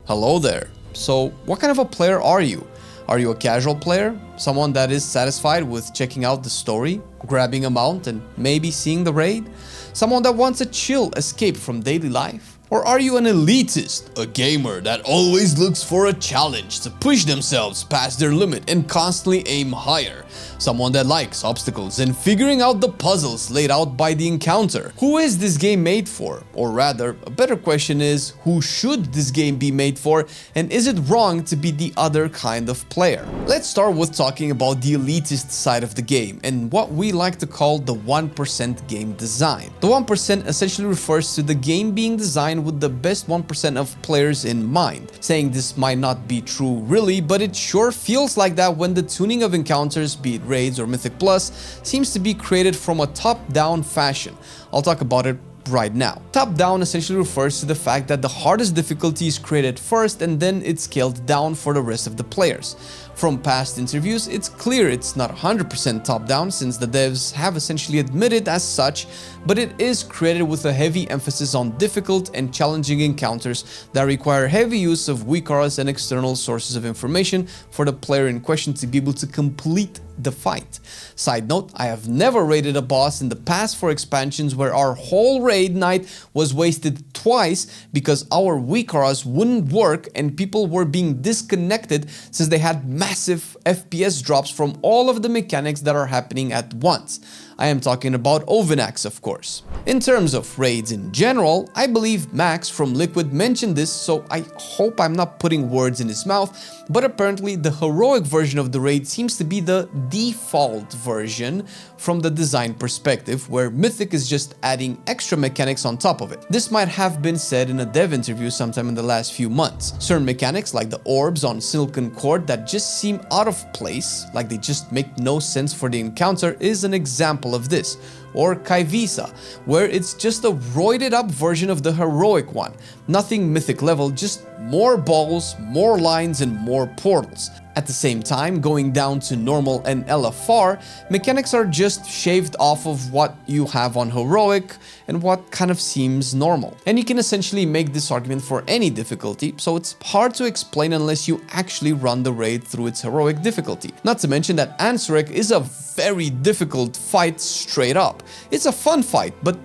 Hello there. So, what kind of a player are you? Are you a casual player? Someone that is satisfied with checking out the story, grabbing a mount, and maybe seeing the raid? Someone that wants a chill escape from daily life? Or are you an elitist, a gamer that always looks for a challenge to push themselves past their limit and constantly aim higher? Someone that likes obstacles and figuring out the puzzles laid out by the encounter? Who is this game made for? Or rather, a better question is, who should this game be made for, and is it wrong to be the other kind of player? Let's start with talking about the elitist side of the game and what we like to call the 1% game design. The 1% essentially refers to the game being designed with the best 1% of players in mind. Saying this might not be true really, but it sure feels like that when the tuning of encounters, be it raids or Mythic Plus, seems to be created from a top-down fashion. I'll talk about it right now. Top-down essentially refers to the fact that the hardest difficulty is created first and then it's scaled down for the rest of the players. From past interviews, it's clear it's not 100% top-down since the devs have essentially admitted as such, but it is created with a heavy emphasis on difficult and challenging encounters that require heavy use of weak auras and external sources of information for the player in question to be able to complete the fight. Side note, I have never raided a boss in the past 4 expansions where our whole raid night was wasted twice because our weak auras wouldn't work and people were being disconnected since they had massive FPS drops from all of the mechanics that are happening at once. I am talking about Ovinax, of course. In terms of raids in general, I believe Max from Liquid mentioned this, so I hope I'm not putting words in his mouth, but apparently the heroic version of the raid seems to be the default version from the design perspective, where Mythic is just adding extra mechanics on top of it. This might have been said in a dev interview sometime in the last few months. Certain mechanics like the orbs on Silken Cord that just seem out of place, like they just make no sense for the encounter, is an example of this. Or Kaivisa, where it's just a roided up version of the heroic one. Nothing mythic level, just more balls, more lines, and more portals. At the same time, going down to normal and LFR, mechanics are just shaved off of what you have on heroic and what kind of seems normal. And you can essentially make this argument for any difficulty, so it's hard to explain unless you actually run the raid through its heroic difficulty. Not to mention that Ansurek is a very difficult fight straight up. It's a fun fight, but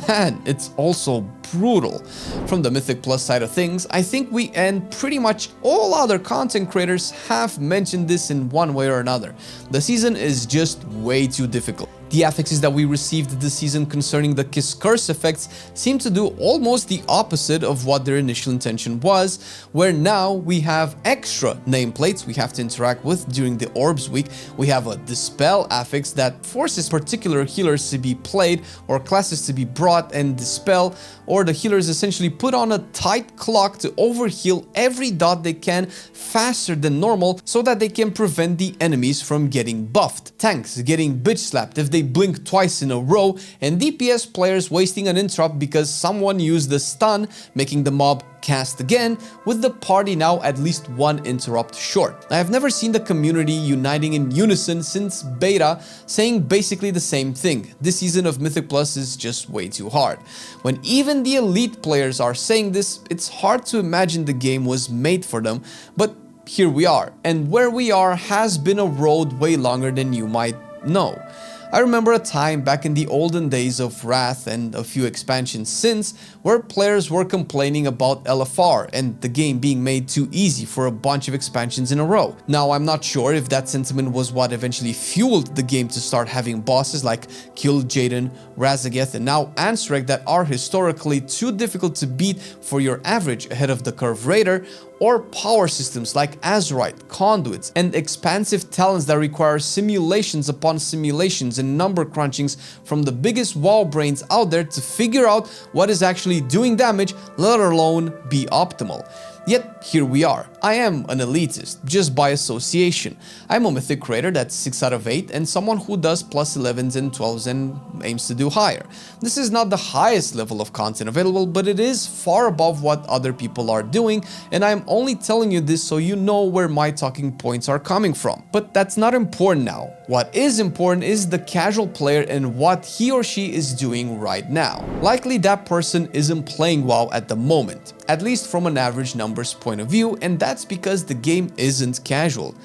man, it's also brutal. From the Mythic Plus side of things, I think we and pretty much all other content creators have mentioned this in one way or another. The season is just way too difficult. The affixes that we received this season concerning the Kiss Curse effects seem to do almost the opposite of what their initial intention was, where now we have extra nameplates we have to interact with during the Orbs week. We have a Dispel affix that forces particular healers to be played or classes to be brought and dispel, or the healers essentially put on a tight clock to overheal every dot they can faster than normal so that they can prevent the enemies from getting buffed. Tanks getting bitch slapped if they blink twice in a row, and DPS players wasting an interrupt because someone used the stun, making the mob cast again, with the party now at least one interrupt short. I have never seen the community uniting in unison since beta, saying basically the same thing. This season of Mythic Plus is just way too hard. When even the elite players are saying this, it's hard to imagine the game was made for them, but here we are, and where we are has been a road way longer than you might know. I remember a time back in the olden days of Wrath and a few expansions since, where players were complaining about LFR and the game being made too easy for a bunch of expansions in a row. Now, I'm not sure if that sentiment was what eventually fueled the game to start having bosses like Kill Jaden, Razageth, and now Ansurek that are historically too difficult to beat for your average ahead of the curve raider, or power systems like Azurite, conduits, and expansive talents that require simulations upon simulations and number crunchings from the biggest WoW brains out there to figure out what is actually doing damage, let alone be optimal. Yet, here we are. I am an elitist, just by association. I'm a mythic creator that's 6 out of 8 and someone who does plus 11s and 12s and aims to do higher. This is not the highest level of content available, but it is far above what other people are doing, and I'm only telling you this so you know where my talking points are coming from. But that's not important now. What is important is the casual player and what he or she is doing right now. Likely that person isn't playing WoW at the moment, at least from an average numbers YouTuber's point of view, and that's because the game isn't casual.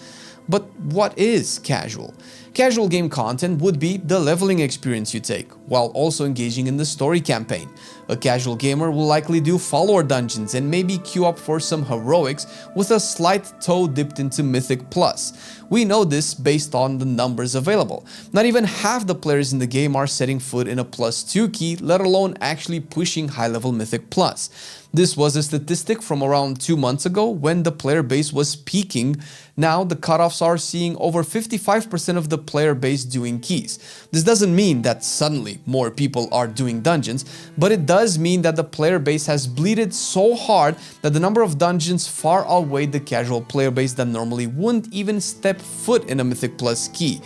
But what is casual? Casual game content would be the leveling experience you take, while also engaging in the story campaign. A casual gamer will likely do follower dungeons and maybe queue up for some heroics with a slight toe dipped into Mythic Plus. We know this based on the numbers available. Not even half the players in the game are setting foot in a +2 key, let alone actually pushing high-level Mythic Plus. This was a statistic from around 2 months ago when the player base was peaking. Now the cutoffs are seeing over 55% of the player base doing keys. This doesn't mean that suddenly more people are doing dungeons, but it does mean that the player base has bleeded so hard that the number of dungeons far outweighed the casual player base that normally wouldn't even step foot in a Mythic Plus key,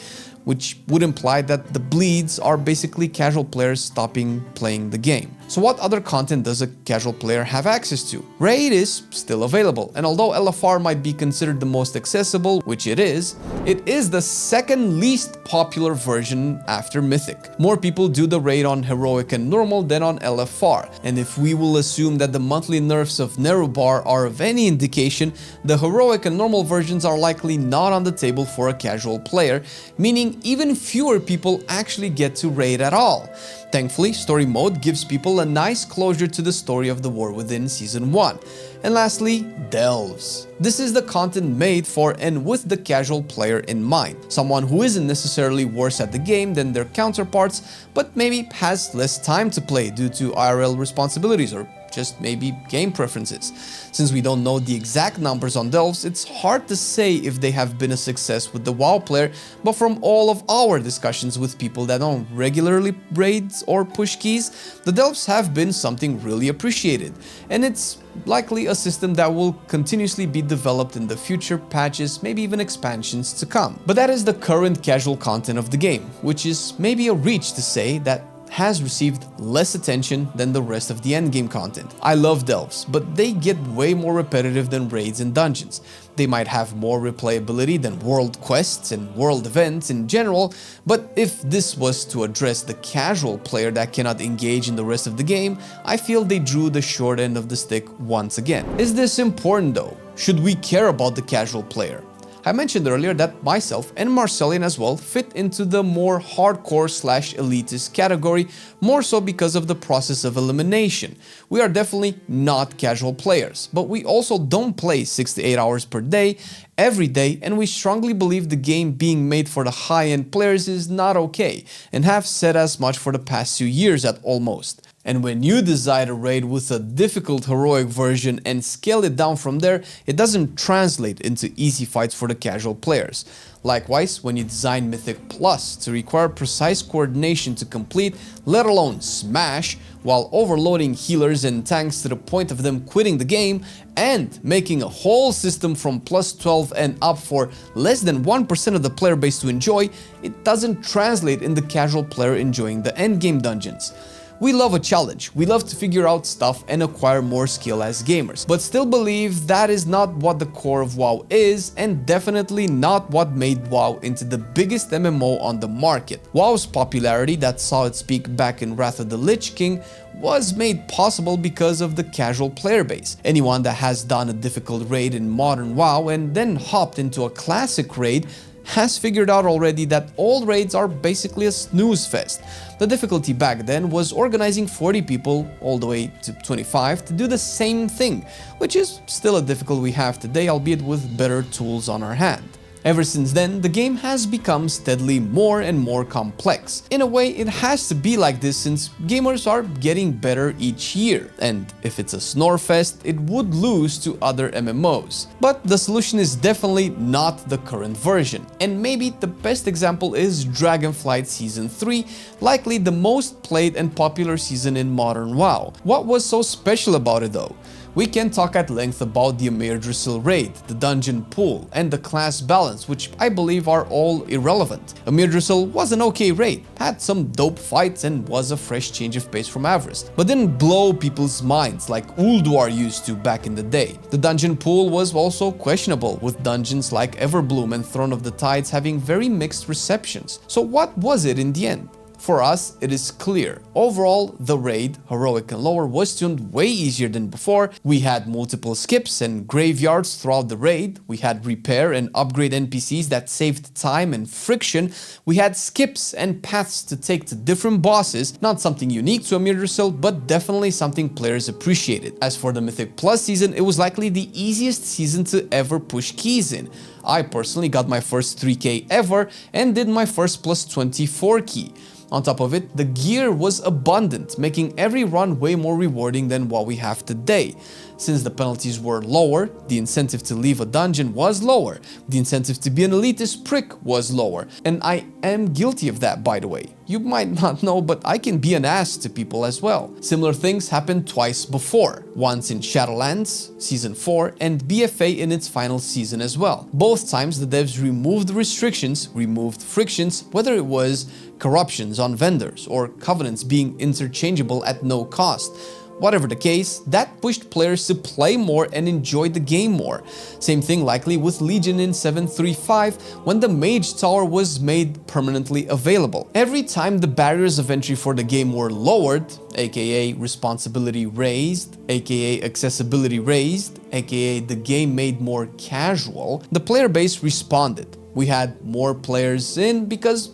which would imply that the bleeds are basically casual players stopping playing the game. So what other content does a casual player have access to? Raid is still available, and although LFR might be considered the most accessible, which it is the second least popular version after Mythic. More people do the raid on Heroic and Normal than on LFR, and if we will assume that the monthly nerfs of Nerubar are of any indication, the Heroic and Normal versions are likely not on the table for a casual player, meaning even fewer people actually get to raid at all. Thankfully, Story Mode gives people a nice closure to the story of the War Within Season 1. And lastly, Delves. This is the content made for and with the casual player in mind. Someone who isn't necessarily worse at the game than their counterparts, but maybe has less time to play due to IRL responsibilities or just maybe game preferences. Since we don't know the exact numbers on Delves, it's hard to say if they have been a success with the WoW player, but from all of our discussions with people that don't regularly raid or push keys, the Delves have been something really appreciated, and it's likely a system that will continuously be developed in the future patches, maybe even expansions to come. But that is the current casual content of the game, which is maybe a reach to say that has received less attention than the rest of the endgame content. I love Delves, but they get way more repetitive than raids and dungeons. They might have more replayability than world quests and world events in general, but if this was to address the casual player that cannot engage in the rest of the game, I feel they drew the short end of the stick once again. Is this important though? Should we care about the casual player? I mentioned earlier that myself and Marcelian as well fit into the more hardcore / elitist category, more so because of the process of elimination. We are definitely not casual players, but we also don't play 6 to 8 hours per day, every day, and we strongly believe the game being made for the high-end players is not okay, and have said as much for the past 2 years at almost. And when you decide to raid with a difficult heroic version and scale it down from there, it doesn't translate into easy fights for the casual players. Likewise, when you design Mythic Plus to require precise coordination to complete, let alone smash, while overloading healers and tanks to the point of them quitting the game, and making a whole system from +12 and up for less than 1% of the player base to enjoy, it doesn't translate in the casual player enjoying the endgame dungeons. We love a challenge, we love to figure out stuff and acquire more skill as gamers, but still believe that is not what the core of WoW is, and definitely not what made WoW into the biggest MMO on the market. WoW's popularity that saw its peak back in Wrath of the Lich King was made possible because of the casual player base. Anyone that has done a difficult raid in modern WoW and then hopped into a classic raid has figured out already that all raids are basically a snooze fest. The difficulty back then was organizing 40 people, all the way to 25, to do the same thing, which is still a difficulty we have today, albeit with better tools on our hand. Ever since then, the game has become steadily more and more complex. In a way, it has to be like this since gamers are getting better each year, and if it's a snore fest, it would lose to other MMOs. But the solution is definitely not the current version, and maybe the best example is Dragonflight Season 3, likely the most played and popular season in modern WoW. What was so special about it though? We can talk at length about the Yggdrasil raid, the dungeon pool, and the class balance, which I believe are all irrelevant. Yggdrasil was an okay raid, had some dope fights and was a fresh change of pace from Avarice, but didn't blow people's minds like Ulduar used to back in the day. The dungeon pool was also questionable, with dungeons like Everbloom and Throne of the Tides having very mixed receptions. So what was it in the end? For us, it is clear. Overall, the raid, heroic and lower, was tuned way easier than before. We had multiple skips and graveyards throughout the raid. We had repair and upgrade NPCs that saved time and friction. We had skips and paths to take to different bosses, not something unique to Amir Russell, but definitely something players appreciated. As for the Mythic Plus season, it was likely the easiest season to ever push keys in. I personally got my first 3k ever and did my first plus 24 key. On top of it, the gear was abundant, making every run way more rewarding than what we have today. Since the penalties were lower, the incentive to leave a dungeon was lower, the incentive to be an elitist prick was lower, and I am guilty of that, by the way. You might not know, but I can be an ass to people as well. Similar things happened twice before, once in Shadowlands, Season 4, and BFA in its final season as well. Both times the devs removed restrictions, removed frictions, whether it was corruptions on vendors or covenants being interchangeable at no cost. Whatever the case, that pushed players to play more and enjoy the game more. Same thing likely with Legion in 7.3.5 when the Mage Tower was made permanently available. Every time the barriers of entry for the game were lowered, aka responsibility raised, aka accessibility raised, aka the game made more casual, the player base responded. We had more players in because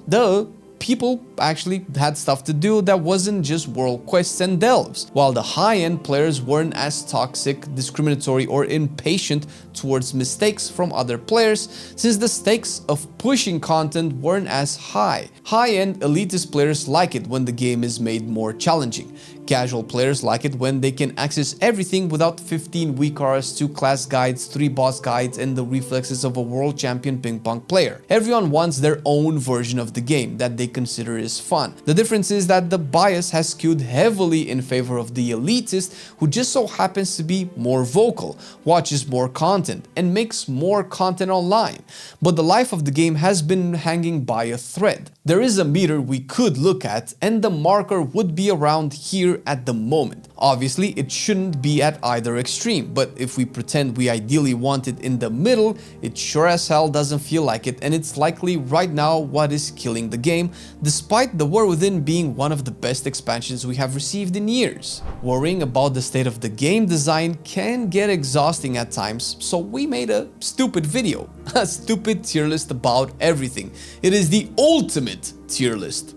people actually had stuff to do that wasn't just world quests and delves, while the high-end players weren't as toxic, discriminatory, or impatient towards mistakes from other players, since the stakes of pushing content weren't as high. High-end elitist players like it when the game is made more challenging. Casual players like it when they can access everything without 15 weak RS, 2 class guides, 3 boss guides, and the reflexes of a world champion ping pong player. Everyone wants their own version of the game that they consider is fun. The difference is that the bias has skewed heavily in favor of the elitist, who just so happens to be more vocal, watches more content, and makes more content online. But the life of the game has been hanging by a thread. There is a meter we could look at, and the marker would be around here at the moment. Obviously, it shouldn't be at either extreme, but if we pretend we ideally want it in the middle, it sure as hell doesn't feel like it, and it's likely right now what is killing the game, despite the War Within being one of the best expansions we have received in years. Worrying about the state of the game design can get exhausting at times, so we made a stupid video, a stupid tier list about everything. It is the ultimate tier list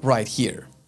right here.